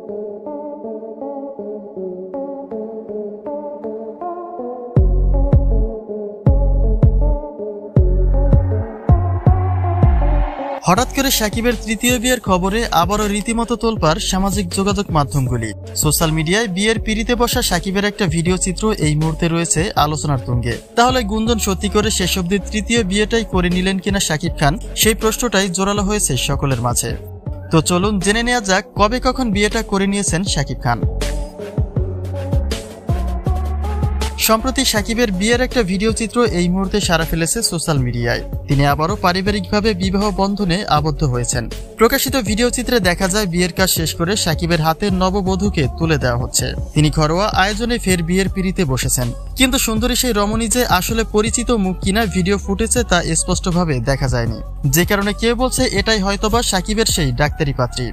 হঠাৎ করে শাকিবের তৃতীয় বিয়ের খবরে আবারও রীতিমতো তোলপাড় সামাজিক যোগাযোগ মাধ্যমগুলি। সোশ্যাল মিডিয়ায় বিয়ের পিড়িতে বসা শাকিবের একটা ভিডিও চিত্র এই মুহূর্তে রয়েছে আলোচনার তুঙ্গে। তাহলে গুঞ্জন সত্যি করে শেষ অবধি তৃতীয় বিয়েটাই করে নিলেন কিনা শাকিব খান, সেই প্রশ্নটাই জোরালো হয়েছে সকলের মাঝে। তো চলুন জেনে নেওয়া যাক কবে কখন বিয়েটা করে নিয়েছেন শাকিব খান। সম্প্রতি শাকিবের বিয়ের একটা ভিডিও চিত্র এই মুহূর্তে সাড়া ফেলেছে সোশ্যাল মিডিয়ায়। তিনি আবারও পারিবারিকভাবে বিবাহ বন্ধনে আবদ্ধ হয়েছেন। প্রকাশিত ভিডিও চিত্রে দেখা যায় বিয়ের কাজ শেষ করে শাকিবের হাতে নববধূকে তুলে দেওয়া হচ্ছে। তিনি ঘরোয়া আয়োজনে ফের বিয়ের পিড়িতে বসেছেন, কিন্তু সুন্দরী সেই রমণী যে আসলে পরিচিত মুখ কিনা ভিডিও ফুটেজে তা স্পষ্টভাবে দেখা যায়নি, যে কারণে কেউ বলছে এটাই হয়তোবা শাকিবের সেই ডাক্তারি পাত্রী।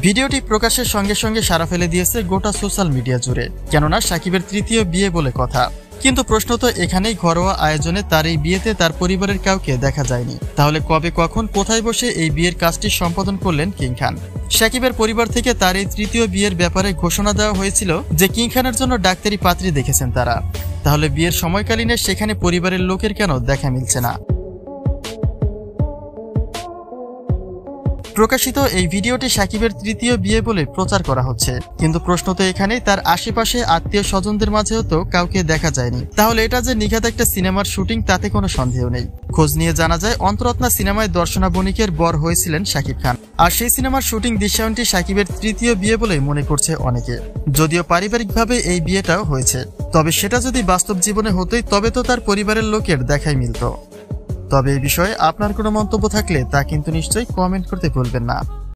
ভিডিওটি প্রকাশের সঙ্গে সঙ্গে সাড়া ফেলে দিয়েছে গোটা সোশ্যাল মিডিয়া জুড়ে, কেননা শাকিবের তৃতীয় বিয়ে বলে কথা। কিন্তু প্রশ্ন তো এখানেই, ঘরোয়া আয়োজনে তার এই বিয়েতে তার পরিবারের কাউকে দেখা যায়নি। তাহলে কবে কখন কোথায় বসে এই বিয়ের কাজটি সম্পাদন করলেন কিং খান? শাকিবের পরিবার থেকে তার এই তৃতীয় বিয়ের ব্যাপারে ঘোষণা দেওয়া হয়েছিল যে কিং খানের জন্য ডাক্তারি পাত্রী দেখেছেন তারা। তাহলে বিয়ের সময়কালীনে সেখানে পরিবারের লোকের কেন দেখা মিলছে না? প্রকাশিত এই ভিডিওটি শাকিবের তৃতীয় বিয়ে বলে প্রচার করা হচ্ছে, কিন্তু প্রশ্ন তো এখানেই, তার আশেপাশে আত্মীয় স্বজনদের মাঝেও তো কাউকে দেখা যায়নি। তাহলে এটা যে নিঘাত একটা সিনেমার শুটিং তাতে কোনো সন্দেহ নেই। খোঁজ নিয়ে জানা যায় অন্তরাত্মা সিনেমায় দর্শনা বণিকের বর হয়েছিলেন শাকিব খান, আর সেই সিনেমার শুটিং দৃশ্যায়নটি শাকিবের তৃতীয় বিয়ে বলে মনে করছে অনেকে। যদিও পারিবারিকভাবে এই বিয়েটাও হয়েছে, তবে সেটা যদি বাস্তব জীবনে হতোই তবে তো তার পরিবারের লোকের দেখাই মিলত। তবে এই বিষয়ে আপনার কোনো মন্তব্য থাকলে তা কিন্তু নিশ্চয়ই কমেন্ট করতে ভুলবেন না।